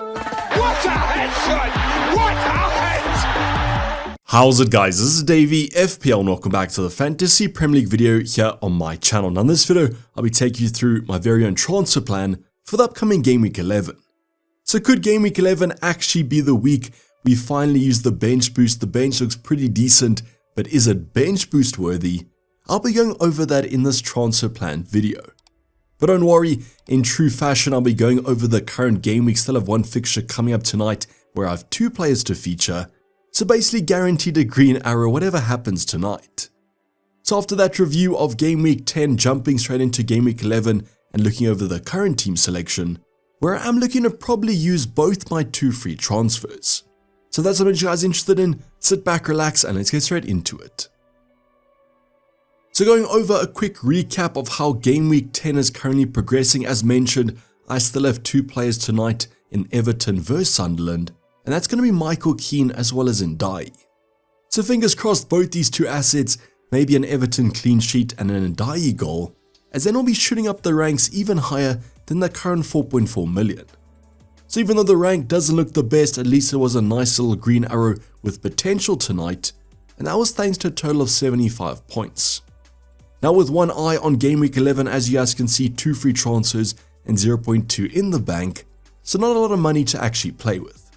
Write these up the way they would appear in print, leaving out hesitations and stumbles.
What a headshot! What a head! How's it, guys? This is Dayvy, FPL, and welcome back to the Fantasy Premier League video here on my channel. Now in this video, I'll be taking you through my very own transfer plan for the upcoming Game Week 11. So could Game Week 11 actually be the week we finally use the bench boost? The bench looks pretty decent, but is it bench boost worthy? I'll be going over that in this transfer plan video. But don't worry, in true fashion, I'll be going over the current game week. Still have one fixture coming up tonight where I have two players to feature. So basically guaranteed a green arrow whatever happens tonight. So after that review of game week 10, jumping straight into game week 11 and looking over the current team selection, where I'm looking to probably use both my two free transfers. So if that's something you guys are interested in, sit back, relax, and let's get straight into it. So going over a quick recap of how game week 10 is currently progressing. As mentioned, I still have two players tonight in Everton vs Sunderland, and that's going to be Michael Keane as well as Dayvy. So fingers crossed both these two assets, maybe an Everton clean sheet and an Dayvy goal, as then we'll be shooting up the ranks even higher than the current 4.4 million. So even though the rank doesn't look the best, at least it was a nice little green arrow with potential tonight, and that was thanks to a total of 75 points. Now with one eye on game week 11, as you guys can see, two free transfers and 0.2 in the bank, so not a lot of money to actually play with.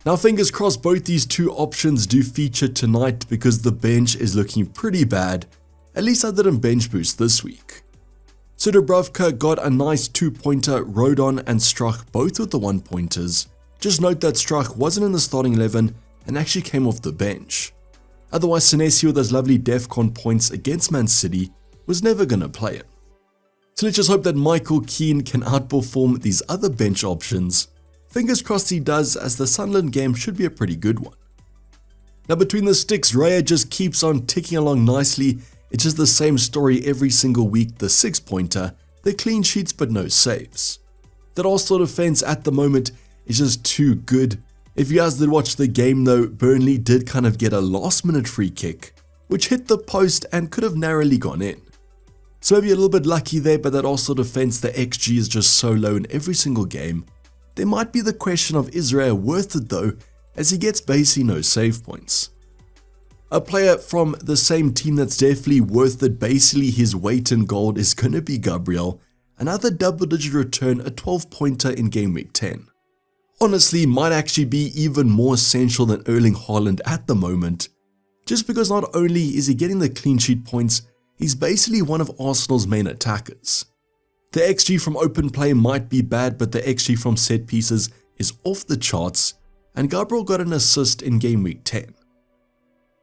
Now fingers crossed both these two options do feature tonight because the bench is looking pretty bad. At least I didn't bench boost this week. So Dubravka got a nice 2-pointer, Rodon and Struck both with the 1-pointers. Just note that Struck wasn't in the starting 11 and actually came off the bench. Otherwise, Senesi with those lovely DEFCON points against Man City was never going to play him. So let's just hope that Michael Keane can outperform these other bench options. Fingers crossed he does, as the Sunderland game should be a pretty good one. Now between the sticks, Raya just keeps on ticking along nicely. It's just the same story every single week, the 6-pointer, the clean sheets but no saves. That Arsenal defense at the moment is just too good. If you guys did watch the game though, Burnley did kind of get a last-minute free kick, which hit the post and could have narrowly gone in. So maybe a little bit lucky there, but that Arsenal defense, the XG is just so low in every single game. There might be the question of is Raya worth it though, as he gets basically no save points. A player from the same team that's definitely worth it, basically his weight in gold, is going to be Gabriel. Another double-digit return, a 12-pointer in game week 10. Honestly, might actually be even more essential than Erling Haaland at the moment, just because not only is he getting the clean sheet points, he's basically one of Arsenal's main attackers. The XG from open play might be bad, but the XG from set pieces is off the charts, and Gabriel got an assist in game week 10.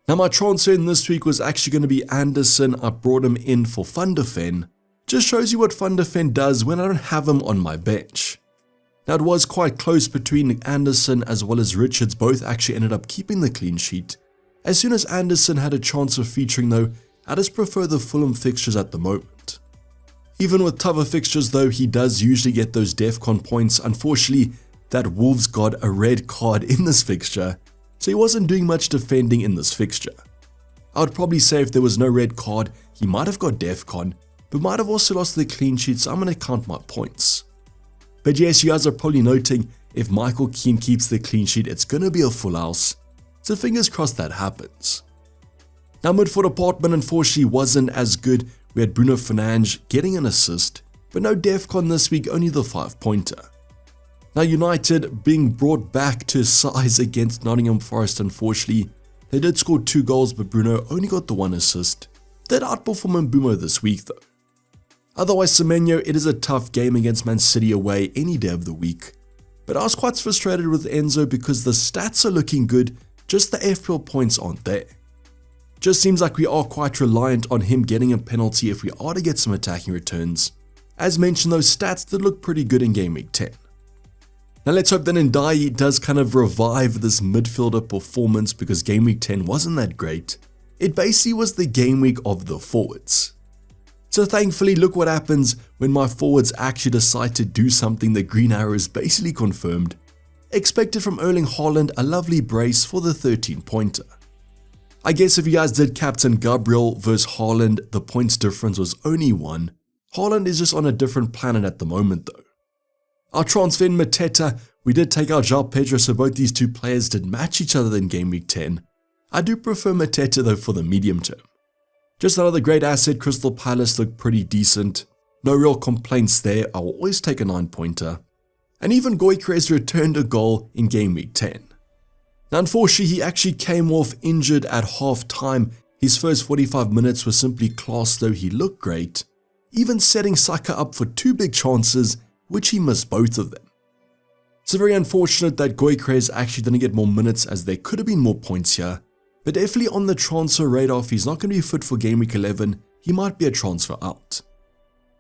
Now my transfer in this week was actually going to be Anderson. I brought him in for Van de Ven. Just shows you what Van de Ven does when I don't have him on my bench. Now it was quite close between Anderson as well as Richards, both actually ended up keeping the clean sheet. As soon as Anderson had a chance of featuring though, I just prefer the Fulham fixtures at the moment. Even with tougher fixtures though, he does usually get those DEFCON points. Unfortunately, that Wolves got a red card in this fixture, so he wasn't doing much defending in this fixture. I would probably say if there was no red card, he might have got DEFCON, but might have also lost the clean sheet, so I'm going to count my points. But yes, you guys are probably noting, if Michael Keane keeps the clean sheet, it's going to be a full house. So fingers crossed that happens. Now midfield department unfortunately wasn't as good. We had Bruno Fernandes getting an assist, but no DEFCON this week, only the 5-pointer. Now United being brought back to size against Nottingham Forest, unfortunately. They did score 2 goals, but Bruno only got the 1 assist. They'd outperform Mbeumo this week though. Otherwise, Semenyo, it is a tough game against Man City away any day of the week. But I was quite frustrated with Enzo because the stats are looking good, just the FPL points aren't there. Just seems like we are quite reliant on him getting a penalty if we are to get some attacking returns. As mentioned, those stats did look pretty good in game week 10. Now let's hope that Dayvy does kind of revive this midfielder performance, because game week 10 wasn't that great. It basically was the game week of the forwards. So thankfully, look what happens when my forwards actually decide to do something. The green arrow is basically confirmed. Expected from Erling Haaland, a lovely brace for the 13-pointer. I guess if you guys did captain Gabriel versus Haaland, the points difference was only 1. Haaland is just on a different planet at the moment though. Our transfer in Mateta, we did take out João Pedro, so both these two players did match each other in Game Week 10. I do prefer Mateta though for the medium term. Just another great asset. Crystal Palace looked pretty decent. No real complaints there. I will always take a 9-pointer. And even Gyökeres returned a goal in Game Week 10. Now unfortunately, he actually came off injured at half time. His first 45 minutes was simply class though. He looked great, even setting Saka up for 2 big chances, which he missed both of them. It's very unfortunate that Gyökeres actually didn't get more minutes, as there could have been more points here. But definitely on the transfer radar. If he's not going to be fit for Game Week 11, he might be a transfer out.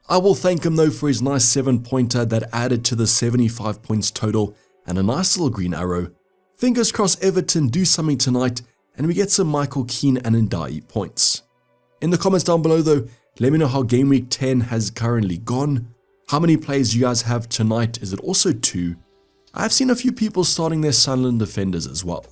I will thank him though for his nice 7-pointer that added to the 75 points total and a nice little green arrow. Fingers crossed Everton do something tonight and we get some Michael Keane and Dayvy points. In the comments down below though, let me know how Game Week 10 has currently gone. How many players you guys have tonight? Is it also 2? I've seen a few people starting their Sunderland defenders as well.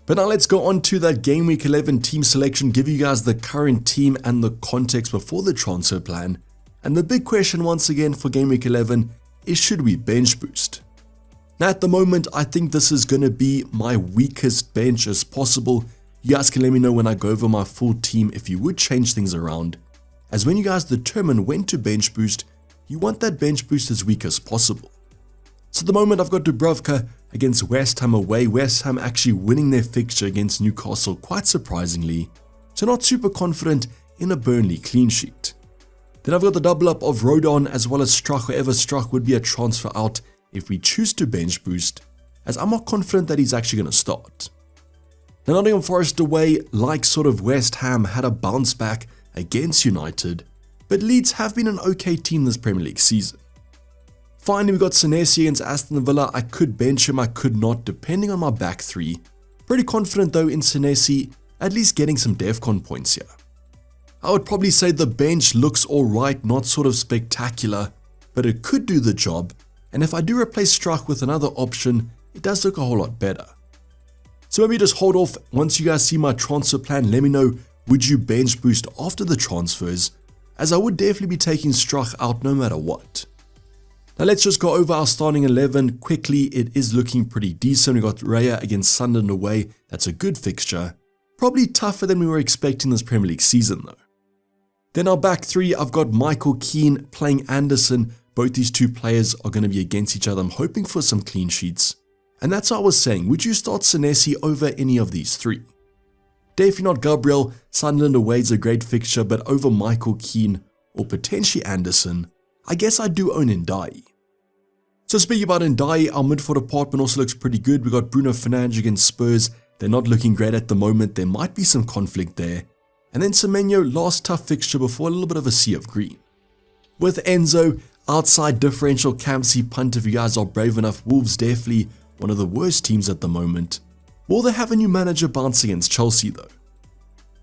But now let's go on to that Game Week 11 team selection, give you guys the current team and the context before the transfer plan. And the big question once again for Game Week 11 is, should we bench boost? Now at the moment, I think this is going to be my weakest bench as possible. You guys can let me know when I go over my full team if you would change things around. As when you guys determine when to bench boost, you want that bench boost as weak as possible. So at the moment I've got Dubravka against West Ham away. West Ham actually winning their fixture against Newcastle quite surprisingly. So not super confident in a Burnley clean sheet. Then I've got the double up of Rodon as well as Struck. Whoever Struck would be a transfer out if we choose to bench boost, as I'm not confident that he's actually going to start. Now Nottingham Forest away, like sort of West Ham, had a bounce back against United, but Leeds have been an okay team this Premier League season. Finally, we got Senesi against Aston Villa. I could bench him, I could not, depending on my back 3. Pretty confident though in Senesi, at least getting some DEFCON points here. I would probably say the bench looks alright, not sort of spectacular, but it could do the job. And if I do replace Struck with another option, it does look a whole lot better. So maybe just hold off. Once you guys see my transfer plan, let me know, would you bench boost after the transfers? As I would definitely be taking Struck out no matter what. Now let's just go over our starting 11 quickly. It is looking pretty decent. We got Raya against Sunderland away. That's a good fixture. Probably tougher than we were expecting this Premier League season though. Then our back 3, I've got Michael Keane playing Anderson. Both these two players are going to be against each other. I'm hoping for some clean sheets. And that's what I was saying. Would you start Senesi over any of these 3? Definitely not Gabriel. Sunderland away is a great fixture, but over Michael Keane or potentially Anderson, I guess I do own Dayvy. So speaking about Dayvy, our midfield department also looks pretty good. We got Bruno Fernandes against Spurs. They're not looking great at the moment. There might be some conflict there. And then Semenyo, last tough fixture before a little bit of a sea of green. With Enzo, outside differential Campsy punt if you guys are brave enough. Wolves definitely one of the worst teams at the moment. Will they have a new manager bounce against Chelsea though?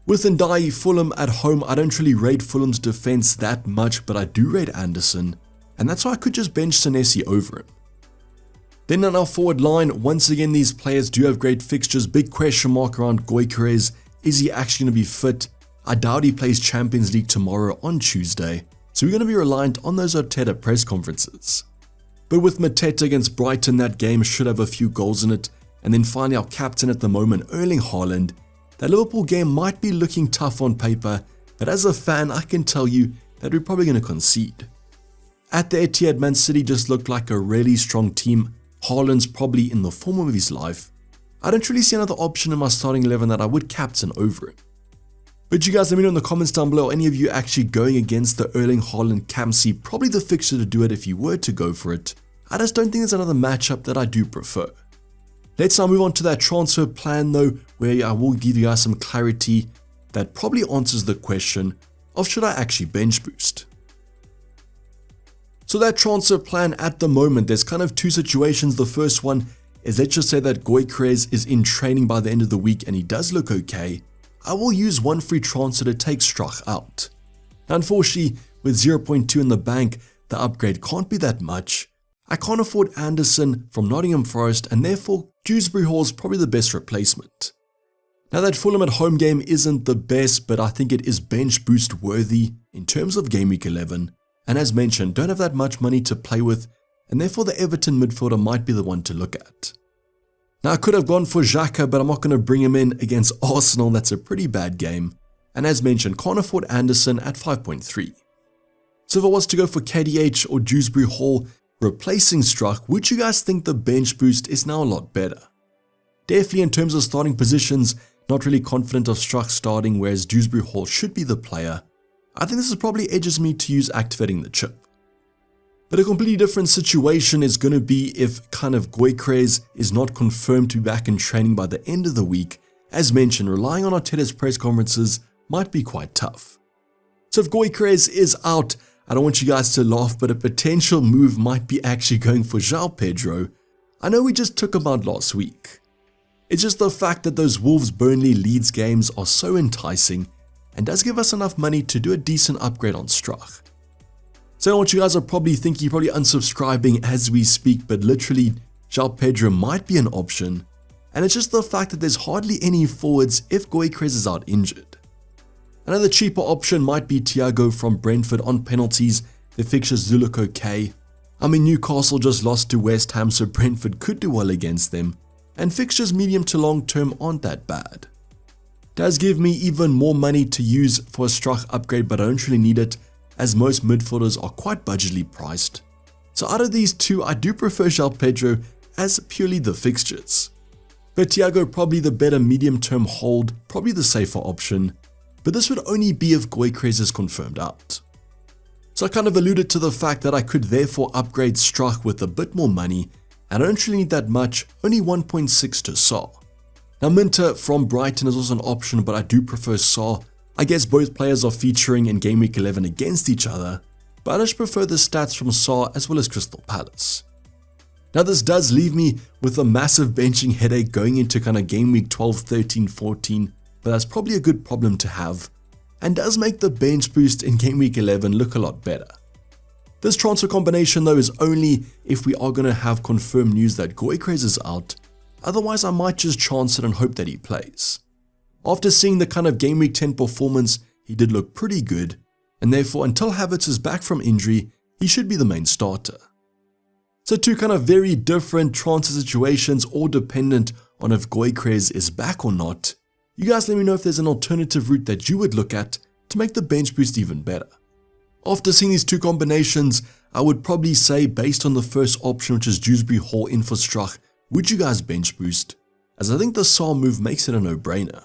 With Dayvy, Fulham at home, I don't really rate Fulham's defense that much, but I do rate Anderson, and that's why I could just bench Senesi over him. Then on our forward line, once again these players do have great fixtures. Big question mark around Gyökeres. Is he actually going to be fit? I doubt he plays Champions League tomorrow on Tuesday, so we're going to be reliant on those Arteta press conferences. But with Mateta against Brighton, that game should have a few goals in it. And then finally our captain at the moment, Erling Haaland. That Liverpool game might be looking tough on paper, but as a fan I can tell you that we're probably going to concede. At the Etihad, Man City just looked like a really strong team. Haaland's probably in the form of his life. I don't really see another option in my starting 11 that I would captain over him. But you guys let me know in the comments down below, any of you actually going against the Erling Haaland Campsy? Probably the fixture to do it if you were to go for it. I just don't think there's another matchup that I do prefer. Let's now move on to that transfer plan though, where I will give you guys some clarity that probably answers the question of should I actually bench boost. So that transfer plan at the moment, there's kind of 2 situations. The first one is, let's just say that Gyökeres is in training by the end of the week and he does look okay. I will use one free transfer to take Struck out. Unfortunately, with 0.2 in the bank, the upgrade can't be that much. I can't afford Anderson from Nottingham Forest, and therefore Dewsbury Hall is probably the best replacement. Now that Fulham at home game isn't the best, but I think it is bench boost worthy in terms of Game Week 11. and as mentioned, don't have that much money to play with, and therefore the Everton midfielder might be the one to look at. Now I could have gone for Xhaka, but I'm not going to bring him in against Arsenal. That's a pretty bad game, and as mentioned, can't afford Anderson at 5.3. So if I was to go for KDH or Dewsbury Hall replacing Struck, would you guys think the bench boost is now a lot better? Definitely in terms of starting positions, not really confident of Struck starting, whereas Dewsbury Hall should be the player. I think this is probably edges me to use activating the chip. But a completely different situation is going to be if kind of Gyökeres is not confirmed to be back in training by the end of the week. As mentioned, relying on Arteta's press conferences might be quite tough. So if Gyökeres is out, I don't want you guys to laugh, but a potential move might be actually going for João Pedro. I know we just took him out last week. It's just the fact that those Wolves-Burnley-Leeds games are so enticing and does give us enough money to do a decent upgrade on Struck. So I know what you guys are probably thinking, probably unsubscribing as we speak, but literally João Pedro might be an option, and it's just the fact that there's hardly any forwards if Gyökeres is out injured. Another cheaper option might be Thiago from Brentford on penalties. The fixtures do look okay. I mean, Newcastle just lost to West Ham, so Brentford could do well against them, and fixtures medium to long term aren't that bad. Does give me even more money to use for a Struck upgrade, but I don't really need it, as most midfielders are quite budgetly priced. So out of these two, I do prefer João Pedro as purely the fixtures. But Thiago probably the better medium term hold, probably the safer option, but this would only be if Gyökeres is confirmed out. So I kind of alluded to the fact that I could therefore upgrade Struck with a bit more money, and I don't really need that much, only 1.6 to Saar. Now Minter from Brighton is also an option, but I do prefer Saar. I guess both players are featuring in Game Week 11 against each other, but I just prefer the stats from Saar as well as Crystal Palace. Now this does leave me with a massive benching headache going into kind of Game Week 12, 13, 14, but that's probably a good problem to have, and does make the bench boost in Game Week 11 look a lot better. This transfer combination though is only if we are going to have confirmed news that Gyökeres is out, otherwise I might just chance it and hope that he plays. After seeing the kind of Game Week 10 performance, he did look pretty good, and therefore until Havertz is back from injury, he should be the main starter. So two kind of very different transfer situations, all dependent on if Gyökeres is back or not. You guys let me know if there's an alternative route that you would look at to make the bench boost even better. After seeing these two combinations, I would probably say based on the first option, which is Dewsbury Hall in for Struck, would you guys bench boost? As I think the Saar move makes it a no-brainer.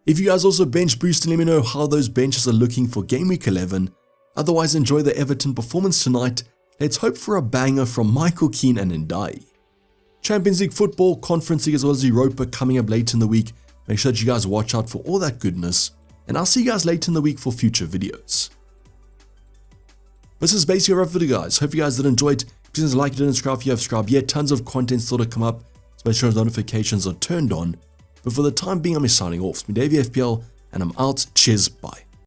If you guys also bench boost, let me know how those benches are looking for Game Week 11. Otherwise, enjoy the Everton performance tonight. Let's hope for a banger from Michael Keane and Ndiaye. Champions League football, Conference League as well as Europa coming up late in the week. Make sure that you guys watch out for all that goodness, and I'll see you guys later in the week for future videos. This is basically a wrap for you guys. Hope you guys did enjoy it. Please like it and subscribe if you have subscribed yet. Tons of content still to come up, so make sure notifications are turned on. But for the time being, I'm signing off. It's me, Dayvy FPL, and I'm out. Cheers, bye.